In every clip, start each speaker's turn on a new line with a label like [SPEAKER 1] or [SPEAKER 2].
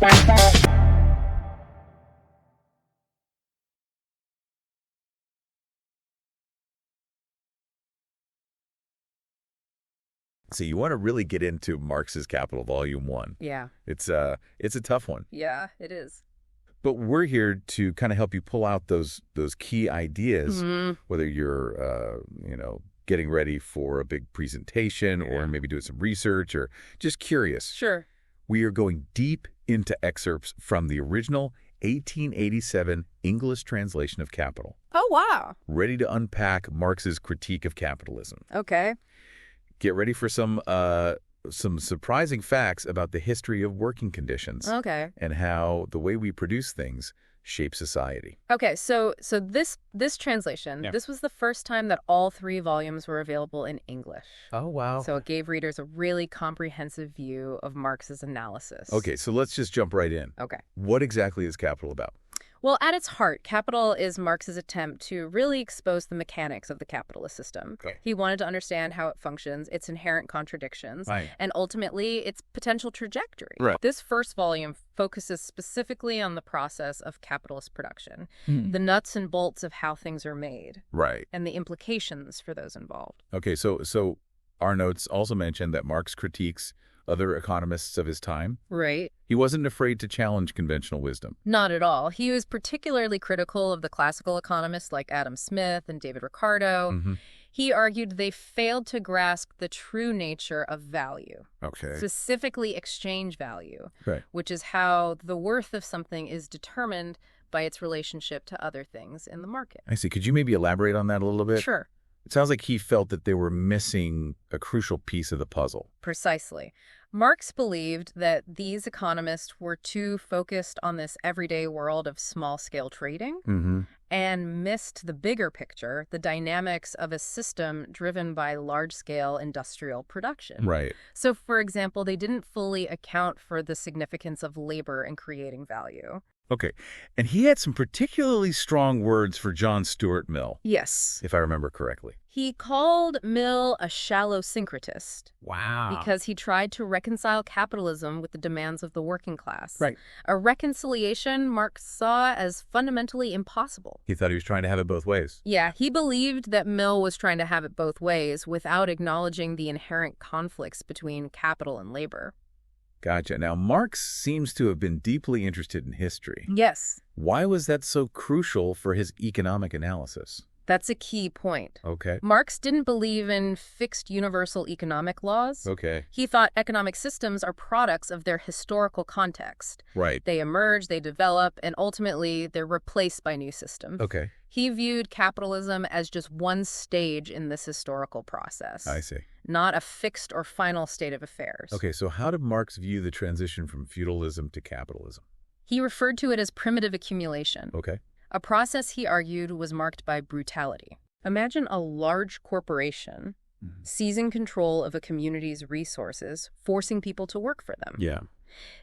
[SPEAKER 1] So you want to really get into Marx's Capital Volume 1.
[SPEAKER 2] Yeah.
[SPEAKER 1] It's a tough one.
[SPEAKER 2] Yeah, it is.
[SPEAKER 1] But we're here to kind of help you pull out those key ideas, whether you're, getting ready for a big presentation or maybe doing some research or just curious.
[SPEAKER 2] Sure.
[SPEAKER 1] We are going deep into excerpts from the original 1887 English translation of Capital.
[SPEAKER 2] Oh, wow.
[SPEAKER 1] Ready to unpack Marx's critique of capitalism.
[SPEAKER 2] Okay.
[SPEAKER 1] Get ready for some surprising facts about the history of working conditions.
[SPEAKER 2] Okay.
[SPEAKER 1] And how the way we produce things shape society.
[SPEAKER 2] Okay, so this translation, this was the first time that all 3 volumes were available in English.
[SPEAKER 1] Oh, wow.
[SPEAKER 2] So it gave readers a really comprehensive view of Marx's analysis.
[SPEAKER 1] Okay, so let's just jump right in.
[SPEAKER 2] Okay.
[SPEAKER 1] What exactly is Capital about?
[SPEAKER 2] Well, at its heart, Capital is Marx's attempt to really expose the mechanics of the capitalist system.
[SPEAKER 1] Okay.
[SPEAKER 2] He wanted to understand how it functions, its inherent contradictions, and ultimately its potential trajectory.
[SPEAKER 1] Right.
[SPEAKER 2] This first volume focuses specifically on the process of capitalist production, the nuts and bolts of how things are made,
[SPEAKER 1] Right.
[SPEAKER 2] and the implications for those involved.
[SPEAKER 1] Okay, so our notes also mention that Marx critiques other economists of his time.
[SPEAKER 2] Right.
[SPEAKER 1] He wasn't afraid to challenge conventional wisdom.
[SPEAKER 2] Not at all. He was particularly critical of the classical economists like Adam Smith and David Ricardo. He argued they failed to grasp the true nature of value, specifically exchange value, which is how the worth of something is determined by its relationship to other things in the market.
[SPEAKER 1] I see. Could you maybe elaborate on that a little bit?
[SPEAKER 2] Sure.
[SPEAKER 1] It sounds like he felt that they were missing a crucial piece of the puzzle.
[SPEAKER 2] Precisely. Marx believed that these economists were too focused on this everyday world of small-scale trading and missed the bigger picture, the dynamics of a system driven by large-scale industrial production.
[SPEAKER 1] Right.
[SPEAKER 2] So, for example, they didn't fully account for the significance of labor in creating value.
[SPEAKER 1] Okay. And he had some particularly strong words for John Stuart Mill.
[SPEAKER 2] Yes.
[SPEAKER 1] If I remember correctly.
[SPEAKER 2] He called Mill a shallow syncretist.
[SPEAKER 1] Wow.
[SPEAKER 2] Because he tried to reconcile capitalism with the demands of the working class.
[SPEAKER 1] Right.
[SPEAKER 2] A reconciliation Marx saw as fundamentally impossible.
[SPEAKER 1] He thought he was trying to have it both ways.
[SPEAKER 2] Yeah, he believed that Mill was trying to have it both ways without acknowledging the inherent conflicts between capital and labor.
[SPEAKER 1] Gotcha. Now, Marx seems to have been deeply interested in history.
[SPEAKER 2] Yes.
[SPEAKER 1] Why was that so crucial for his economic analysis?
[SPEAKER 2] That's a key point.
[SPEAKER 1] Okay.
[SPEAKER 2] Marx didn't believe in fixed universal economic laws.
[SPEAKER 1] Okay.
[SPEAKER 2] He thought economic systems are products of their historical context.
[SPEAKER 1] Right.
[SPEAKER 2] They emerge, they develop, and ultimately they're replaced by new systems.
[SPEAKER 1] Okay.
[SPEAKER 2] He viewed capitalism as just one stage in this historical process.
[SPEAKER 1] I see.
[SPEAKER 2] Not a fixed or final state of affairs.
[SPEAKER 1] Okay, so how did Marx view the transition from feudalism to capitalism?
[SPEAKER 2] He referred to it as primitive accumulation.
[SPEAKER 1] Okay.
[SPEAKER 2] A process he argued was marked by brutality. Imagine a large corporation seizing control of a community's resources, forcing people to work for them.
[SPEAKER 1] Yeah.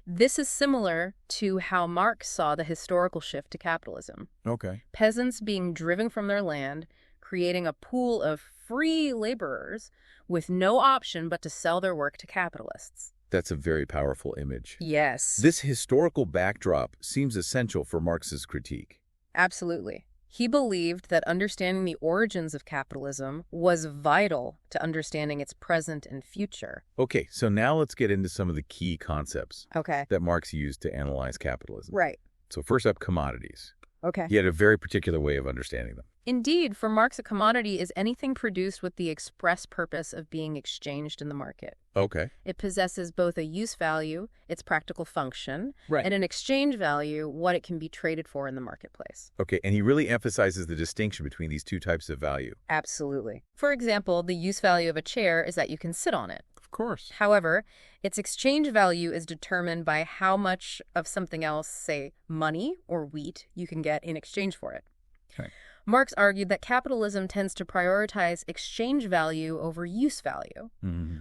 [SPEAKER 2] This is similar to how Marx saw the historical shift to capitalism.
[SPEAKER 1] Okay.
[SPEAKER 2] Peasants being driven from their land, creating a pool of free laborers with no option but to sell their work to capitalists.
[SPEAKER 1] That's a very powerful image.
[SPEAKER 2] Yes.
[SPEAKER 1] This historical backdrop seems essential for Marx's critique.
[SPEAKER 2] Absolutely. He believed that understanding the origins of capitalism was vital to understanding its present and future.
[SPEAKER 1] Okay, so now let's get into some of the key concepts that Marx used to analyze capitalism.
[SPEAKER 2] Right.
[SPEAKER 1] So first up, commodities.
[SPEAKER 2] Okay.
[SPEAKER 1] He had a very particular way of understanding them.
[SPEAKER 2] Indeed, for Marx, a commodity is anything produced with the express purpose of being exchanged in the market.
[SPEAKER 1] Okay.
[SPEAKER 2] It possesses both a use value, its practical function,
[SPEAKER 1] Right.
[SPEAKER 2] and an exchange value, what it can be traded for in the marketplace.
[SPEAKER 1] Okay, and he really emphasizes the distinction between these two types of value.
[SPEAKER 2] Absolutely. For example, the use value of a chair is that you can sit on it.
[SPEAKER 1] Of course.
[SPEAKER 2] However, its exchange value is determined by how much of something else, say money or wheat, you can get in exchange for it.
[SPEAKER 1] Okay.
[SPEAKER 2] Marx argued that capitalism tends to prioritize exchange value over use value,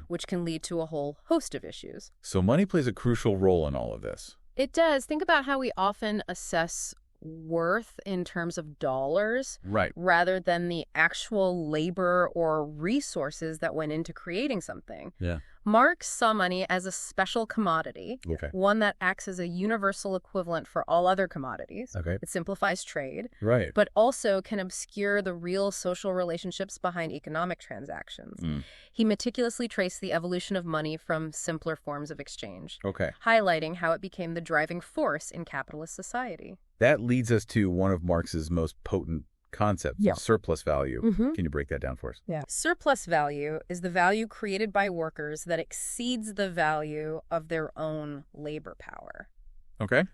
[SPEAKER 2] which can lead to a whole host of issues.
[SPEAKER 1] So money plays a crucial role in all of this.
[SPEAKER 2] It does. Think about how we often assess worth in terms of dollars rather than the actual labor or resources that went into creating something.
[SPEAKER 1] Yeah.
[SPEAKER 2] Marx saw money as a special commodity, one that acts as a universal equivalent for all other commodities. It simplifies trade, but also can obscure the real social relationships behind economic transactions. He meticulously traced the evolution of money from simpler forms of exchange, highlighting how it became the driving force in capitalist society.
[SPEAKER 1] That leads us to one of Marx's most potent concepts, surplus value. Can you break that down for us?
[SPEAKER 2] Surplus value is the value created by workers that exceeds the value of their own labor power.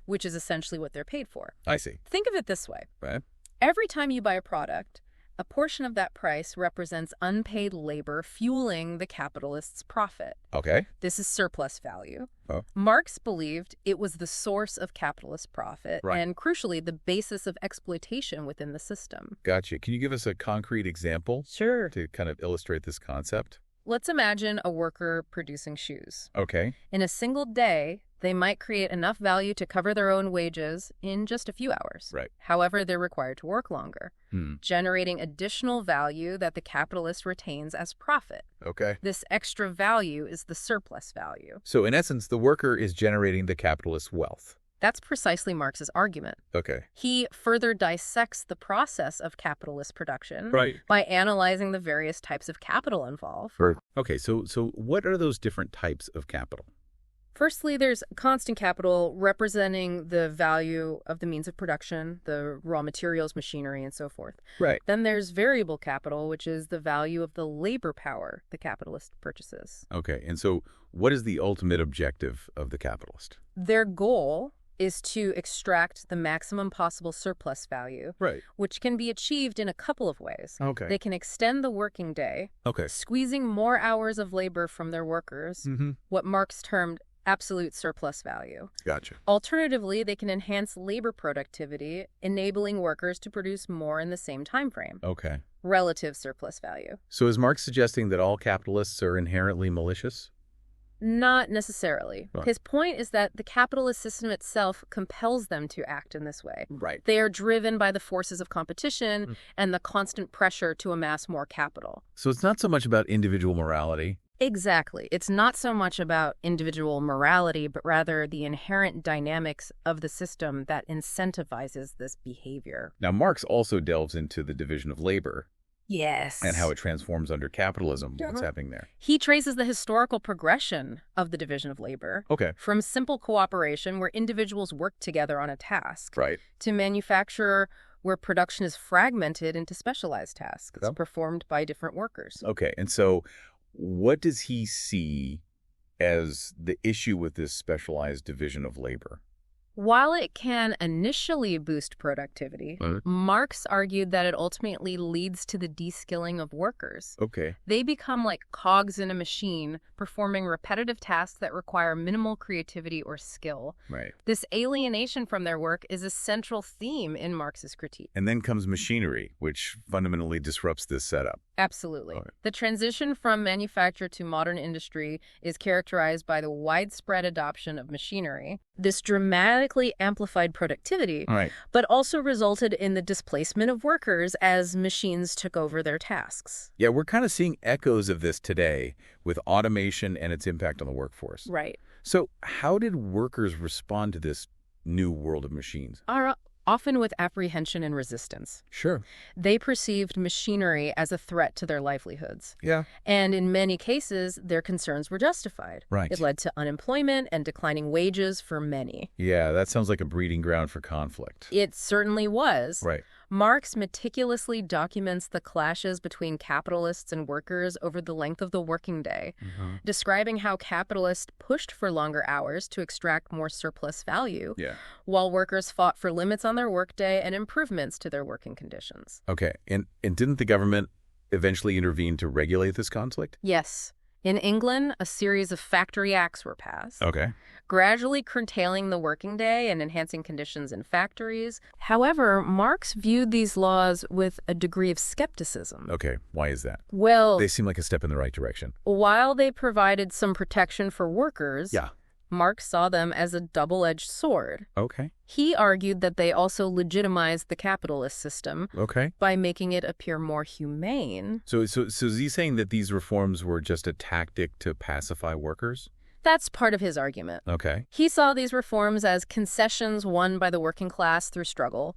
[SPEAKER 2] Which is essentially what they're paid for.
[SPEAKER 1] I see.
[SPEAKER 2] Think of it this way. Every time you buy a product, a portion of that price represents unpaid labor fueling the capitalist's profit. This is surplus value. Marx believed it was the source of capitalist profit and, crucially, the basis of exploitation within the system.
[SPEAKER 1] Gotcha. Can you give us a concrete example?
[SPEAKER 2] Sure.
[SPEAKER 1] To kind of illustrate this concept?
[SPEAKER 2] Let's imagine a worker producing shoes.
[SPEAKER 1] In
[SPEAKER 2] a single day, they might create enough value to cover their own wages in just a few hours. However, they're required to work longer, generating additional value that the capitalist retains as profit. This extra value is the surplus value.
[SPEAKER 1] So in essence, the worker is generating the capitalist's wealth.
[SPEAKER 2] That's precisely Marx's argument. He further dissects the process of capitalist production by analyzing the various types of capital involved.
[SPEAKER 1] So what are those different types of capital?
[SPEAKER 2] Firstly, there's constant capital representing the value of the means of production, the raw materials, machinery, and so forth. Then there's variable capital, which is the value of the labor power the capitalist purchases.
[SPEAKER 1] And so what is the ultimate objective of the capitalist?
[SPEAKER 2] Their goal is to extract the maximum possible surplus value, which can be achieved in a couple of ways. They can extend the working day, squeezing more hours of labor from their workers, what Marx termed absolute surplus value. Alternatively, they can enhance labor productivity, enabling workers to produce more in the same time frame. Relative surplus value.
[SPEAKER 1] So is Marx suggesting that all capitalists are inherently malicious?
[SPEAKER 2] Not necessarily. His point is that the capitalist system itself compels them to act in this way. They are driven by the forces of competition and the constant pressure to amass more capital.
[SPEAKER 1] So it's not so much about individual morality.
[SPEAKER 2] Exactly. It's not so much about individual morality, but rather the inherent dynamics of the system that incentivizes this behavior.
[SPEAKER 1] Now, Marx also delves into the division of labor.
[SPEAKER 2] Yes.
[SPEAKER 1] And how it transforms under capitalism. What's happening there?
[SPEAKER 2] He traces the historical progression of the division of labor. From simple cooperation where individuals work together on a task. To manufacture where production is fragmented into specialized tasks performed by different workers.
[SPEAKER 1] And so what does he see as the issue with this specialized division of labor?
[SPEAKER 2] While it can initially boost productivity, Marx argued that it ultimately leads to the de-skilling of workers. They become like cogs in a machine, performing repetitive tasks that require minimal creativity or skill. This alienation from their work is a central theme in Marx's critique.
[SPEAKER 1] And then comes machinery, which fundamentally disrupts this setup.
[SPEAKER 2] Absolutely. The transition from manufacture to modern industry is characterized by the widespread adoption of machinery. This dramatically amplified productivity, but also resulted in the displacement of workers as machines took over their tasks.
[SPEAKER 1] Yeah, we're kind of seeing echoes of this today with automation and its impact on the workforce. So how did workers respond to this new world of machines?
[SPEAKER 2] Often with apprehension and resistance. They perceived machinery as a threat to their livelihoods. And in many cases, their concerns were justified. It led to unemployment and declining wages for many.
[SPEAKER 1] Yeah, that sounds like a breeding ground for conflict.
[SPEAKER 2] It certainly was. Marx meticulously documents the clashes between capitalists and workers over the length of the working day, describing how capitalists pushed for longer hours to extract more surplus value, while workers fought for limits on their workday and improvements to their working conditions.
[SPEAKER 1] And didn't the government eventually intervene to regulate this conflict?
[SPEAKER 2] Yes. In England, a series of factory acts were passed, gradually curtailing the working day and enhancing conditions in factories. However, Marx viewed these laws with a degree of skepticism.
[SPEAKER 1] Why is that?
[SPEAKER 2] Well,
[SPEAKER 1] they seem like a step in the right direction.
[SPEAKER 2] While they provided some protection for workers, Marx saw them as a double-edged sword.
[SPEAKER 1] Okay.
[SPEAKER 2] He argued that they also legitimized the capitalist system by making it appear more humane.
[SPEAKER 1] So is he saying that these reforms were just a tactic to pacify workers?
[SPEAKER 2] That's part of his argument.
[SPEAKER 1] Okay.
[SPEAKER 2] He saw these reforms as concessions won by the working class through struggle,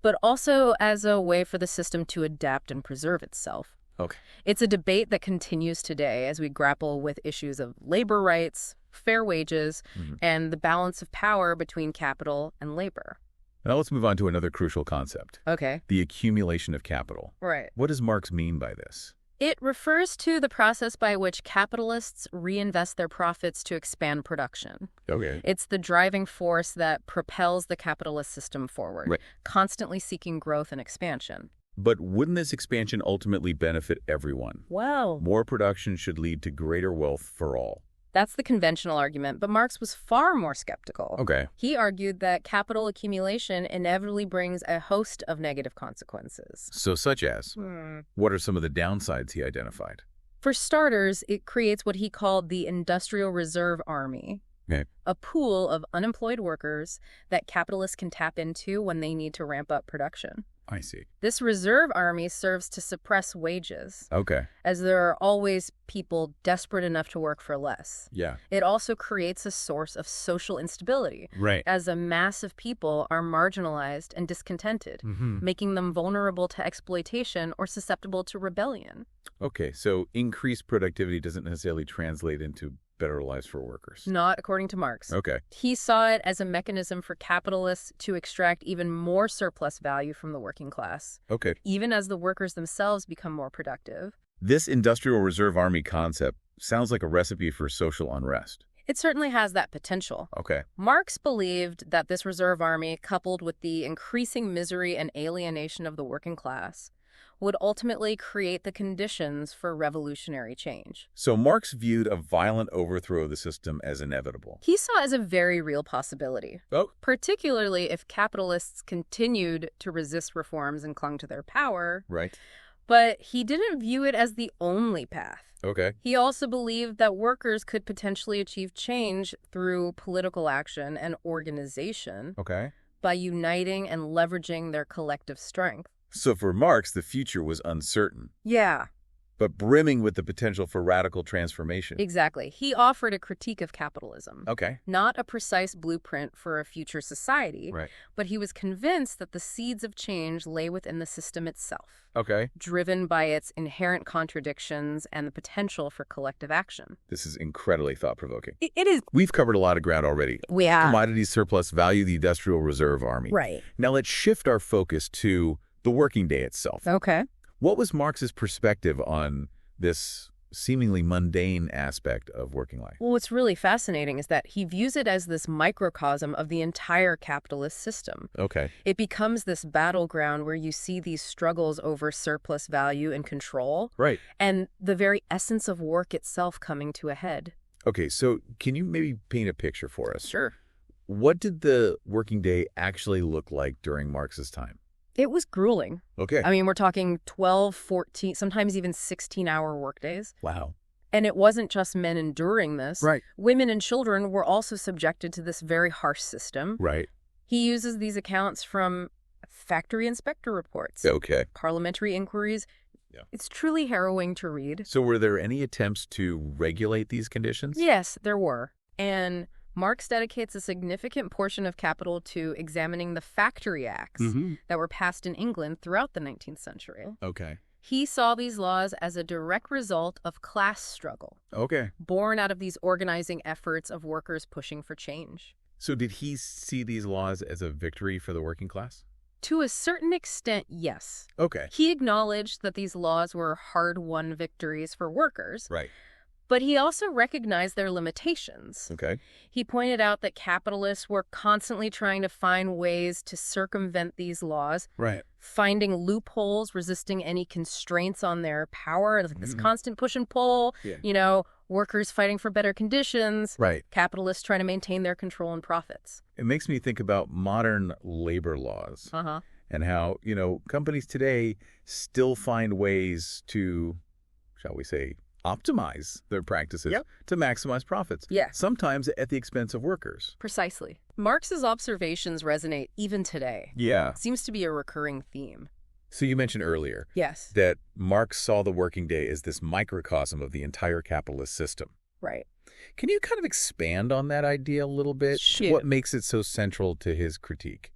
[SPEAKER 2] but also as a way for the system to adapt and preserve itself.
[SPEAKER 1] Okay.
[SPEAKER 2] It's a debate that continues today as we grapple with issues of labor rights, fair wages, and the balance of power between capital and labor.
[SPEAKER 1] Now let's move on to another crucial concept.
[SPEAKER 2] Okay.
[SPEAKER 1] The accumulation of capital.
[SPEAKER 2] Right.
[SPEAKER 1] What does Marx mean by this?
[SPEAKER 2] It refers to the process by which capitalists reinvest their profits to expand production.
[SPEAKER 1] Okay.
[SPEAKER 2] It's the driving force that propels the capitalist system forward, constantly seeking growth and expansion.
[SPEAKER 1] But wouldn't this expansion ultimately benefit everyone?
[SPEAKER 2] Well,
[SPEAKER 1] more production should lead to greater wealth for all.
[SPEAKER 2] That's the conventional argument, but Marx was far more skeptical.
[SPEAKER 1] Okay.
[SPEAKER 2] He argued that capital accumulation inevitably brings a host of negative consequences.
[SPEAKER 1] So such as? What are some of the downsides he identified?
[SPEAKER 2] For starters, it creates what he called the Industrial Reserve Army, a pool of unemployed workers that capitalists can tap into when they need to ramp up production.
[SPEAKER 1] I see.
[SPEAKER 2] This reserve army serves to suppress wages.
[SPEAKER 1] Okay.
[SPEAKER 2] As there are always people desperate enough to work for less.
[SPEAKER 1] Yeah.
[SPEAKER 2] It also creates a source of social instability.
[SPEAKER 1] Right.
[SPEAKER 2] As a mass of people are marginalized and discontented, making them vulnerable to exploitation or susceptible to rebellion.
[SPEAKER 1] Okay, so increased productivity doesn't necessarily translate into better lives for workers.
[SPEAKER 2] Not according to Marx.
[SPEAKER 1] Okay.
[SPEAKER 2] He saw it as a mechanism for capitalists to extract even more surplus value from the working class.
[SPEAKER 1] Okay.
[SPEAKER 2] Even as the workers themselves become more productive.
[SPEAKER 1] This Industrial Reserve Army concept sounds like a recipe for social unrest.
[SPEAKER 2] It certainly has that potential.
[SPEAKER 1] Okay.
[SPEAKER 2] Marx believed that this reserve army, coupled with the increasing misery and alienation of the working class, would ultimately create the conditions for revolutionary change.
[SPEAKER 1] So Marx viewed a violent overthrow of the system as inevitable.
[SPEAKER 2] He saw it as a very real possibility, particularly if capitalists continued to resist reforms and clung to their power.
[SPEAKER 1] Right.
[SPEAKER 2] But he didn't view it as the only path.
[SPEAKER 1] Okay.
[SPEAKER 2] He also believed that workers could potentially achieve change through political action and organization by uniting and leveraging their collective strength.
[SPEAKER 1] So for Marx, the future was uncertain.
[SPEAKER 2] Yeah.
[SPEAKER 1] But brimming with the potential for radical transformation.
[SPEAKER 2] Exactly. He offered a critique of capitalism.
[SPEAKER 1] Okay.
[SPEAKER 2] Not a precise blueprint for a future society.
[SPEAKER 1] Right.
[SPEAKER 2] But he was convinced that the seeds of change lay within the system itself.
[SPEAKER 1] Okay.
[SPEAKER 2] Driven by its inherent contradictions and the potential for collective action.
[SPEAKER 1] This is incredibly thought-provoking.
[SPEAKER 2] It is.
[SPEAKER 1] We've covered a lot of ground already.
[SPEAKER 2] We have.
[SPEAKER 1] Commodities, surplus value, the Industrial Reserve Army.
[SPEAKER 2] Right.
[SPEAKER 1] Now let's shift our focus to the working day itself.
[SPEAKER 2] Okay.
[SPEAKER 1] What was Marx's perspective on this seemingly mundane aspect of working life?
[SPEAKER 2] Well, what's really fascinating is that he views it as this microcosm of the entire capitalist system.
[SPEAKER 1] Okay.
[SPEAKER 2] It becomes this battleground where you see these struggles over surplus value and control.
[SPEAKER 1] Right.
[SPEAKER 2] And the very essence of work itself coming to a head.
[SPEAKER 1] Okay, so can you maybe paint a picture for us?
[SPEAKER 2] Sure.
[SPEAKER 1] What did the working day actually look like during Marx's time?
[SPEAKER 2] It was grueling.
[SPEAKER 1] Okay.
[SPEAKER 2] I mean, we're talking 12, 14, sometimes even 16-hour workdays.
[SPEAKER 1] Wow.
[SPEAKER 2] And it wasn't just men enduring this.
[SPEAKER 1] Right.
[SPEAKER 2] Women and children were also subjected to this very harsh system.
[SPEAKER 1] Right.
[SPEAKER 2] He uses these accounts from factory inspector reports.
[SPEAKER 1] Okay.
[SPEAKER 2] Parliamentary inquiries. Yeah. It's truly harrowing to read.
[SPEAKER 1] So were there any attempts to regulate these conditions?
[SPEAKER 2] Yes, there were. And Marx dedicates a significant portion of capital to examining the factory acts that were passed in England throughout the 19th century.
[SPEAKER 1] Okay.
[SPEAKER 2] He saw these laws as a direct result of class struggle.
[SPEAKER 1] Okay.
[SPEAKER 2] Born out of these organizing efforts of workers pushing for change.
[SPEAKER 1] So did he see these laws as a victory for the working class?
[SPEAKER 2] To a certain extent, yes.
[SPEAKER 1] Okay.
[SPEAKER 2] He acknowledged that these laws were hard-won victories for workers.
[SPEAKER 1] Right.
[SPEAKER 2] But he also recognized their limitations.
[SPEAKER 1] Okay.
[SPEAKER 2] He pointed out that capitalists were constantly trying to find ways to circumvent these laws.
[SPEAKER 1] Right.
[SPEAKER 2] Finding loopholes, resisting any constraints on their power, like this constant push and pull, workers fighting for better conditions.
[SPEAKER 1] Right.
[SPEAKER 2] Capitalists trying to maintain their control and profits.
[SPEAKER 1] It makes me think about modern labor laws and how, companies today still find ways to, shall we say, optimize their practices to maximize profits.
[SPEAKER 2] Yeah.
[SPEAKER 1] Sometimes at the expense of workers.
[SPEAKER 2] Precisely. Marx's observations resonate even today.
[SPEAKER 1] Yeah.
[SPEAKER 2] Seems to be a recurring theme.
[SPEAKER 1] So you mentioned earlier
[SPEAKER 2] that
[SPEAKER 1] Marx saw the working day as this microcosm of the entire capitalist system.
[SPEAKER 2] Right.
[SPEAKER 1] Can you kind of expand on that idea a little bit?
[SPEAKER 2] Sure.
[SPEAKER 1] What makes it so central to his critique?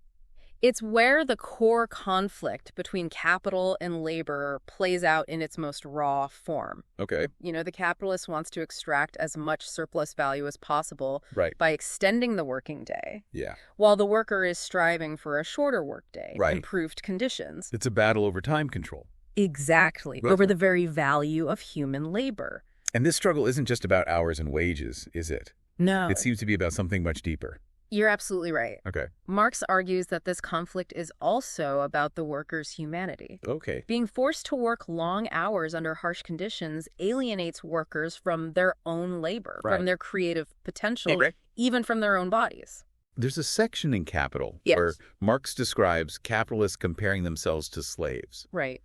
[SPEAKER 2] It's where the core conflict between capital and labor plays out in its most raw form.
[SPEAKER 1] Okay.
[SPEAKER 2] The capitalist wants to extract as much surplus value as possible
[SPEAKER 1] Right.
[SPEAKER 2] by extending the working day.
[SPEAKER 1] Yeah.
[SPEAKER 2] While the worker is striving for a shorter workday,
[SPEAKER 1] Right.
[SPEAKER 2] improved conditions.
[SPEAKER 1] It's a battle over time control.
[SPEAKER 2] Exactly.
[SPEAKER 1] Right.
[SPEAKER 2] Over the very value of human labor.
[SPEAKER 1] And this struggle isn't just about hours and wages, is it?
[SPEAKER 2] No.
[SPEAKER 1] It seems to be about something much deeper.
[SPEAKER 2] You're absolutely right.
[SPEAKER 1] Okay.
[SPEAKER 2] Marx argues that this conflict is also about the worker's humanity.
[SPEAKER 1] Okay.
[SPEAKER 2] Being forced to work long hours under harsh conditions alienates workers from their own labor, from their creative potential, even from their own bodies.
[SPEAKER 1] There's a section in Capital where Marx describes capitalists comparing themselves to slaves.
[SPEAKER 2] Right.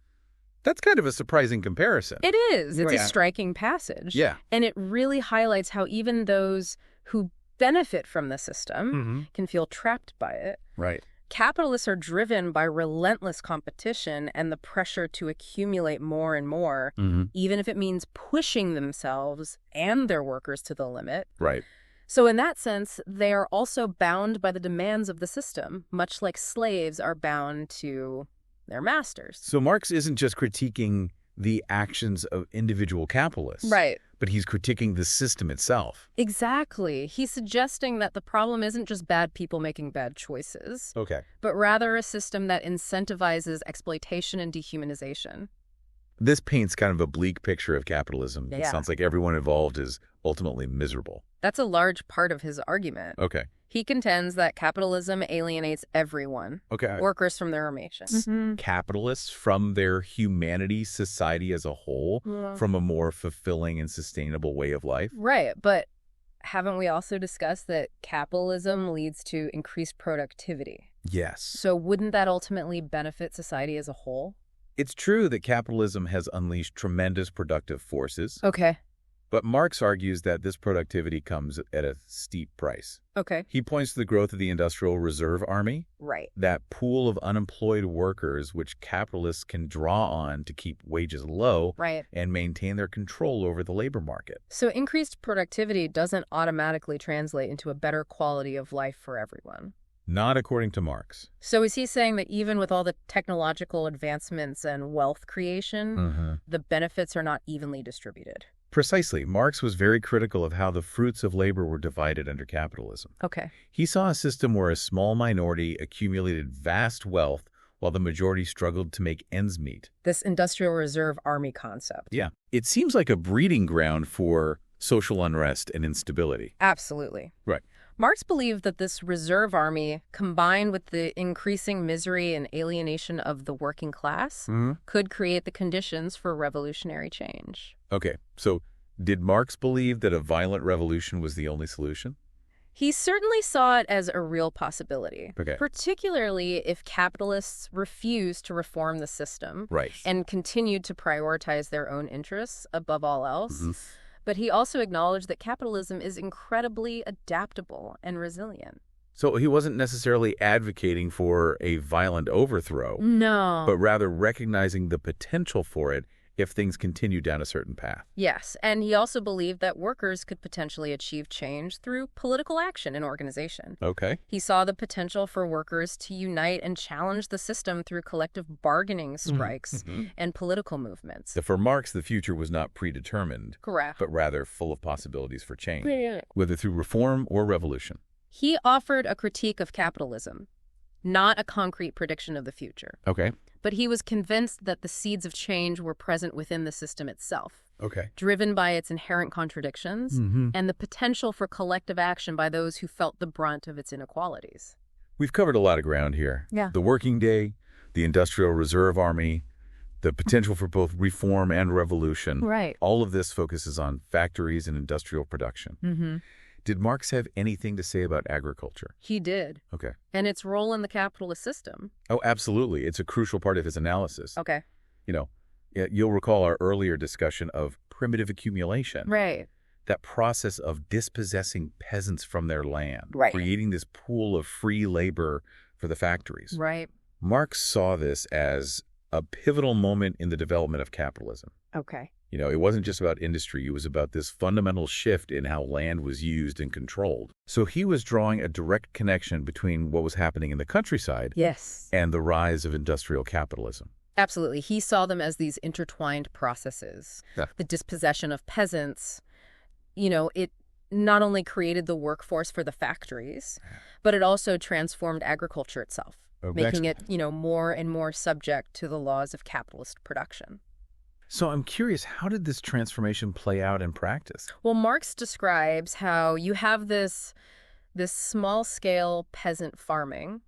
[SPEAKER 1] That's kind of a surprising comparison.
[SPEAKER 2] It is. It's a striking passage.
[SPEAKER 1] Yeah.
[SPEAKER 2] And it really highlights how even those who benefit from the system can feel trapped by it.
[SPEAKER 1] Right.
[SPEAKER 2] Capitalists are driven by relentless competition and the pressure to accumulate more and more, even if it means pushing themselves and their workers to the limit.
[SPEAKER 1] Right.
[SPEAKER 2] So in that sense, they are also bound by the demands of the system, much like slaves are bound to their masters.
[SPEAKER 1] So Marx isn't just critiquing the actions of individual capitalists.
[SPEAKER 2] Right.
[SPEAKER 1] But he's critiquing the system itself.
[SPEAKER 2] Exactly. He's suggesting that the problem isn't just bad people making bad choices,
[SPEAKER 1] Okay.
[SPEAKER 2] but rather a system that incentivizes exploitation and dehumanization.
[SPEAKER 1] This paints kind of a bleak picture of capitalism.
[SPEAKER 2] Yeah.
[SPEAKER 1] It sounds like everyone involved is ultimately miserable.
[SPEAKER 2] That's a large part of his argument.
[SPEAKER 1] Okay.
[SPEAKER 2] He contends that capitalism alienates everyone,
[SPEAKER 1] Okay.
[SPEAKER 2] workers from their own
[SPEAKER 1] Capitalists from their humanity, society as a whole, from a more fulfilling and sustainable way of life.
[SPEAKER 2] Right, but haven't we also discussed that capitalism leads to increased productivity?
[SPEAKER 1] Yes.
[SPEAKER 2] So wouldn't that ultimately benefit society as a whole?
[SPEAKER 1] It's true that capitalism has unleashed tremendous productive forces,
[SPEAKER 2] Okay.
[SPEAKER 1] but Marx argues that this productivity comes at a steep price.
[SPEAKER 2] Okay.
[SPEAKER 1] He points to the growth of the Industrial Reserve Army,
[SPEAKER 2] Right.
[SPEAKER 1] that pool of unemployed workers which capitalists can draw on to keep wages low
[SPEAKER 2] Right.
[SPEAKER 1] and maintain their control over the labor market.
[SPEAKER 2] So increased productivity doesn't automatically translate into a better quality of life for everyone.
[SPEAKER 1] Not according to Marx.
[SPEAKER 2] So is he saying that even with all the technological advancements and wealth creation, the benefits are not evenly distributed?
[SPEAKER 1] Precisely. Marx was very critical of how the fruits of labor were divided under capitalism.
[SPEAKER 2] Okay.
[SPEAKER 1] He saw a system where a small minority accumulated vast wealth while the majority struggled to make ends meet.
[SPEAKER 2] This Industrial Reserve Army concept.
[SPEAKER 1] Yeah. It seems like a breeding ground for social unrest and instability.
[SPEAKER 2] Absolutely.
[SPEAKER 1] Right.
[SPEAKER 2] Marx believed that this reserve army, combined with the increasing misery and alienation of the working class, could create the conditions for revolutionary change.
[SPEAKER 1] Okay, so did Marx believe that a violent revolution was the only solution?
[SPEAKER 2] He certainly saw it as a real possibility,
[SPEAKER 1] Okay.
[SPEAKER 2] particularly if capitalists refused to reform the system
[SPEAKER 1] Right.
[SPEAKER 2] and continued to prioritize their own interests above all else. But he also acknowledged that capitalism is incredibly adaptable and resilient.
[SPEAKER 1] So he wasn't necessarily advocating for a violent overthrow,
[SPEAKER 2] No.
[SPEAKER 1] but rather recognizing the potential for it if things continue down a certain path.
[SPEAKER 2] Yes, and he also believed that workers could potentially achieve change through political action and organization.
[SPEAKER 1] Okay.
[SPEAKER 2] He saw the potential for workers to unite and challenge the system through collective bargaining strikes and political movements.
[SPEAKER 1] So for Marx, the future was not predetermined,
[SPEAKER 2] Correct.
[SPEAKER 1] but rather full of possibilities for change, whether through reform or revolution.
[SPEAKER 2] He offered a critique of capitalism, not a concrete prediction of the future.
[SPEAKER 1] Okay.
[SPEAKER 2] But he was convinced that the seeds of change were present within the system itself,
[SPEAKER 1] Okay.
[SPEAKER 2] driven by its inherent contradictions and the potential for collective action by those who felt the brunt of its inequalities.
[SPEAKER 1] We've covered a lot of ground here.
[SPEAKER 2] Yeah.
[SPEAKER 1] The working day, the Industrial Reserve Army, the potential for both reform and revolution.
[SPEAKER 2] Right.
[SPEAKER 1] All of this focuses on factories and industrial production. Did Marx have anything to say about agriculture?
[SPEAKER 2] He did.
[SPEAKER 1] Okay.
[SPEAKER 2] And its role in the capitalist system.
[SPEAKER 1] Oh, absolutely. It's a crucial part of his analysis.
[SPEAKER 2] Okay.
[SPEAKER 1] You know, you'll recall our earlier discussion of primitive accumulation.
[SPEAKER 2] Right.
[SPEAKER 1] That process of dispossessing peasants from their land,
[SPEAKER 2] Right.
[SPEAKER 1] creating this pool of free labor for the factories.
[SPEAKER 2] Right.
[SPEAKER 1] Marx saw this as a pivotal moment in the development of capitalism.
[SPEAKER 2] Okay.
[SPEAKER 1] It wasn't just about industry. It was about this fundamental shift in how land was used and controlled. So he was drawing a direct connection between what was happening in the countryside
[SPEAKER 2] Yes.
[SPEAKER 1] and the rise of industrial capitalism.
[SPEAKER 2] Absolutely. He saw them as these intertwined processes.
[SPEAKER 1] Yeah.
[SPEAKER 2] The dispossession of peasants, it not only created the workforce for the factories, but it also transformed agriculture itself, making it, more and more subject to the laws of capitalist production.
[SPEAKER 1] So I'm curious, how did this transformation play out in practice?
[SPEAKER 2] Well, Marx describes how you have this small-scale peasant farming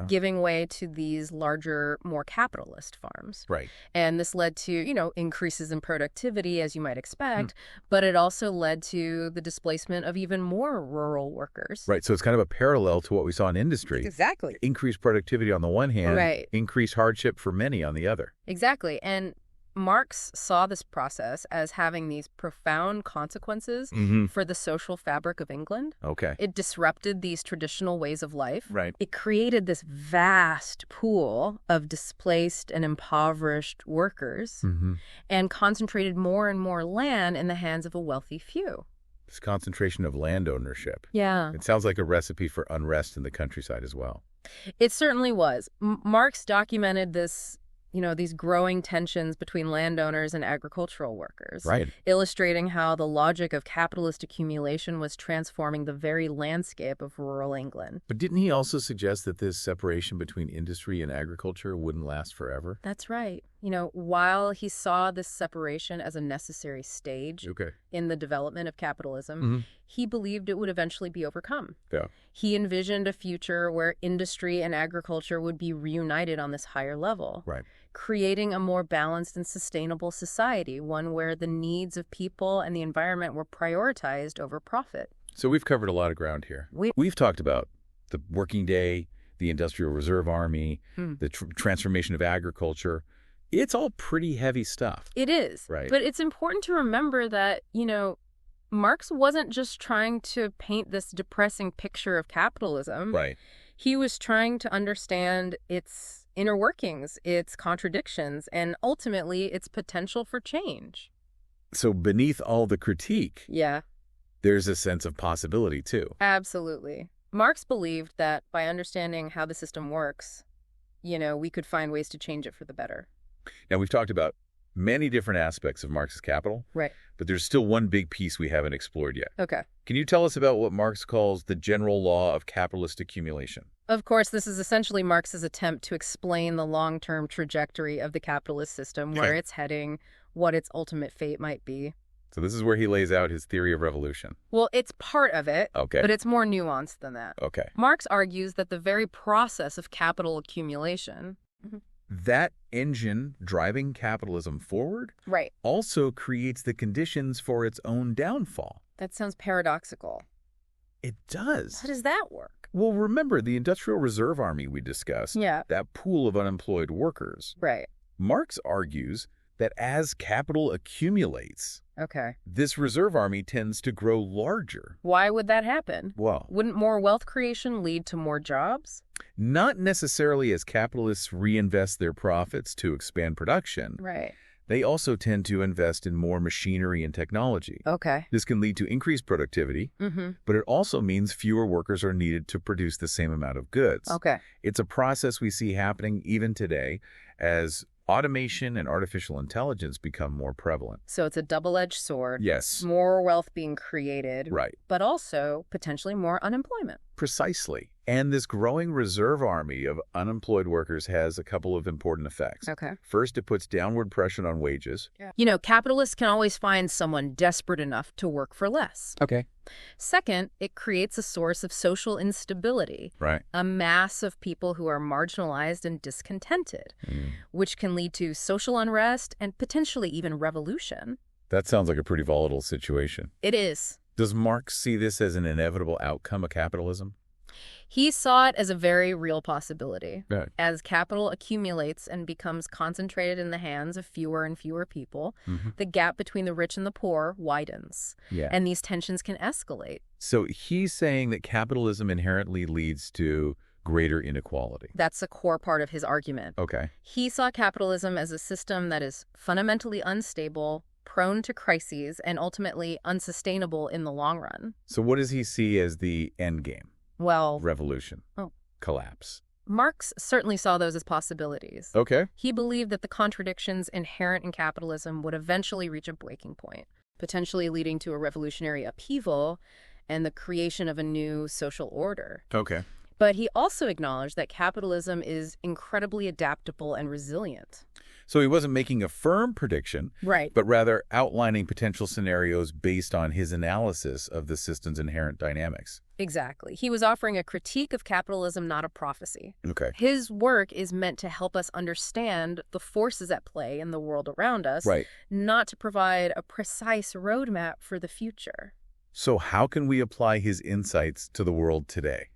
[SPEAKER 2] giving way to these larger, more capitalist farms.
[SPEAKER 1] Right.
[SPEAKER 2] And this led to, increases in productivity, as you might expect, but it also led to the displacement of even more rural workers.
[SPEAKER 1] Right. So it's kind of a parallel to what we saw in industry.
[SPEAKER 2] Exactly.
[SPEAKER 1] Increased productivity on the one hand,
[SPEAKER 2] right.
[SPEAKER 1] Increased hardship for many on the other.
[SPEAKER 2] Exactly. And Marx saw this process as having these profound consequences for the social fabric of England.
[SPEAKER 1] Okay.
[SPEAKER 2] It disrupted these traditional ways of life.
[SPEAKER 1] Right.
[SPEAKER 2] It created this vast pool of displaced and impoverished workers and concentrated more and more land in the hands of a wealthy few.
[SPEAKER 1] This concentration of land ownership.
[SPEAKER 2] Yeah.
[SPEAKER 1] It sounds like a recipe for unrest in the countryside as well.
[SPEAKER 2] It certainly was. Marx documented this, these growing tensions between landowners and agricultural workers,
[SPEAKER 1] right,
[SPEAKER 2] illustrating how the logic of capitalist accumulation was transforming the very landscape of rural England.
[SPEAKER 1] But didn't he also suggest that this separation between industry and agriculture wouldn't last forever?
[SPEAKER 2] That's right. While he saw this separation as a necessary stage in the development of capitalism, he believed it would eventually be overcome.
[SPEAKER 1] Yeah.
[SPEAKER 2] He envisioned a future where industry and agriculture would be reunited on this higher level,
[SPEAKER 1] right,
[SPEAKER 2] creating a more balanced and sustainable society, one where the needs of people and the environment were prioritized over profit.
[SPEAKER 1] So we've covered a lot of ground here. We've talked about the working day, the Industrial Reserve Army, the transformation of agriculture. It's all pretty heavy stuff.
[SPEAKER 2] It is.
[SPEAKER 1] Right.
[SPEAKER 2] But it's important to remember that, Marx wasn't just trying to paint this depressing picture of capitalism.
[SPEAKER 1] Right.
[SPEAKER 2] He was trying to understand its inner workings, its contradictions, and ultimately its potential for change.
[SPEAKER 1] So beneath all the critique, there's a sense of possibility too.
[SPEAKER 2] Absolutely. Marx believed that by understanding how the system works, we could find ways to change it for the better.
[SPEAKER 1] Now, we've talked about many different aspects of Marx's Capital,
[SPEAKER 2] right,
[SPEAKER 1] but there's still one big piece we haven't explored yet.
[SPEAKER 2] Okay.
[SPEAKER 1] Can you tell us about what Marx calls the general law of capitalist accumulation?
[SPEAKER 2] Of course, this is essentially Marx's attempt to explain the long-term trajectory of the capitalist system, where it's heading, what its ultimate fate might be.
[SPEAKER 1] So this is where he lays out his theory of revolution.
[SPEAKER 2] Well, it's part of it,
[SPEAKER 1] okay,
[SPEAKER 2] but it's more nuanced than that.
[SPEAKER 1] Okay.
[SPEAKER 2] Marx argues that the very process of capital accumulation,
[SPEAKER 1] that engine driving capitalism forward,
[SPEAKER 2] right,
[SPEAKER 1] also creates the conditions for its own downfall.
[SPEAKER 2] That sounds paradoxical.
[SPEAKER 1] It does.
[SPEAKER 2] How does that work?
[SPEAKER 1] Well, remember the Industrial Reserve Army we discussed, that pool of unemployed workers.
[SPEAKER 2] Right.
[SPEAKER 1] Marx argues that as capital accumulates, this reserve army tends to grow larger.
[SPEAKER 2] Why would that happen?
[SPEAKER 1] Well,
[SPEAKER 2] wouldn't more wealth creation lead to more jobs?
[SPEAKER 1] Not necessarily as capitalists reinvest their profits to expand production.
[SPEAKER 2] Right.
[SPEAKER 1] They also tend to invest in more machinery and technology.
[SPEAKER 2] Okay.
[SPEAKER 1] This can lead to increased productivity, but it also means fewer workers are needed to produce the same amount of goods.
[SPEAKER 2] Okay.
[SPEAKER 1] It's a process we see happening even today as automation and artificial intelligence become more prevalent.
[SPEAKER 2] So it's a double-edged sword.
[SPEAKER 1] Yes.
[SPEAKER 2] More wealth being created.
[SPEAKER 1] Right.
[SPEAKER 2] But also potentially more unemployment.
[SPEAKER 1] Precisely. And this growing reserve army of unemployed workers has a couple of important effects.
[SPEAKER 2] Okay.
[SPEAKER 1] First, it puts downward pressure on wages.
[SPEAKER 2] Capitalists can always find someone desperate enough to work for less.
[SPEAKER 1] Okay.
[SPEAKER 2] Second, it creates a source of social instability.
[SPEAKER 1] Right.
[SPEAKER 2] A mass of people who are marginalized and discontented, which can lead to social unrest and potentially even revolution.
[SPEAKER 1] That sounds like a pretty volatile situation.
[SPEAKER 2] It is.
[SPEAKER 1] Does Marx see this as an inevitable outcome of capitalism?
[SPEAKER 2] He saw it as a very real possibility.
[SPEAKER 1] Right.
[SPEAKER 2] As capital accumulates and becomes concentrated in the hands of fewer and fewer people, the gap between the rich and the poor widens.
[SPEAKER 1] Yeah.
[SPEAKER 2] And these tensions can escalate.
[SPEAKER 1] So he's saying that capitalism inherently leads to greater inequality.
[SPEAKER 2] That's a core part of his argument.
[SPEAKER 1] Okay.
[SPEAKER 2] He saw capitalism as a system that is fundamentally unstable, prone to crises, and ultimately unsustainable in the long run.
[SPEAKER 1] So what does he see as the end game?
[SPEAKER 2] Well,
[SPEAKER 1] Revolution. Collapse.
[SPEAKER 2] Marx certainly saw those as possibilities.
[SPEAKER 1] Okay.
[SPEAKER 2] He believed that the contradictions inherent in capitalism would eventually reach a breaking point, potentially leading to a revolutionary upheaval and the creation of a new social order.
[SPEAKER 1] Okay.
[SPEAKER 2] But he also acknowledged that capitalism is incredibly adaptable and resilient.
[SPEAKER 1] So he wasn't making a firm prediction,
[SPEAKER 2] Right.
[SPEAKER 1] but rather outlining potential scenarios based on his analysis of the system's inherent dynamics.
[SPEAKER 2] Exactly. He was offering a critique of capitalism, not a prophecy.
[SPEAKER 1] Okay.
[SPEAKER 2] His work is meant to help us understand the forces at play in the world around us,
[SPEAKER 1] Right.
[SPEAKER 2] not to provide a precise roadmap for the future.
[SPEAKER 1] So how can we apply his insights to the world today?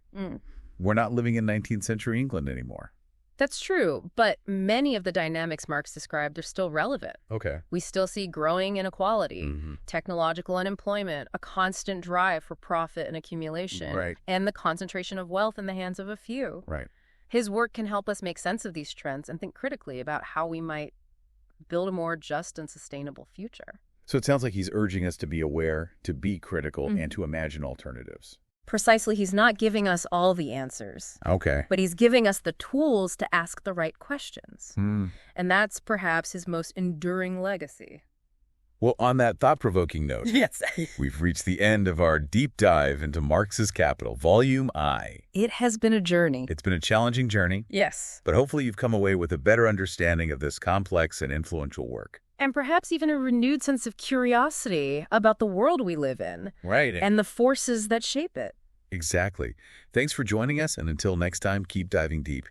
[SPEAKER 1] We're not living in 19th century England anymore.
[SPEAKER 2] That's true, but many of the dynamics Marx described are still relevant.
[SPEAKER 1] Okay.
[SPEAKER 2] We still see growing inequality, technological unemployment, a constant drive for profit and accumulation,
[SPEAKER 1] Right.
[SPEAKER 2] and the concentration of wealth in the hands of a few.
[SPEAKER 1] Right.
[SPEAKER 2] His work can help us make sense of these trends and think critically about how we might build a more just and sustainable future.
[SPEAKER 1] So it sounds like he's urging us to be aware, to be critical, and to imagine alternatives.
[SPEAKER 2] Precisely, he's not giving us all the answers,
[SPEAKER 1] Okay.
[SPEAKER 2] but he's giving us the tools to ask the right questions. And that's perhaps his most enduring legacy.
[SPEAKER 1] Well, on that thought-provoking note,
[SPEAKER 2] Yes.
[SPEAKER 1] we've reached the end of our deep dive into Marx's Capital, Volume I.
[SPEAKER 2] It has been a journey.
[SPEAKER 1] It's been a challenging journey,
[SPEAKER 2] Yes.
[SPEAKER 1] but hopefully you've come away with a better understanding of this complex and influential work.
[SPEAKER 2] And perhaps even a renewed sense of curiosity about the world we live in.
[SPEAKER 1] Right.
[SPEAKER 2] And the forces that shape it.
[SPEAKER 1] Exactly. Thanks for joining us, and until next time, keep diving deep.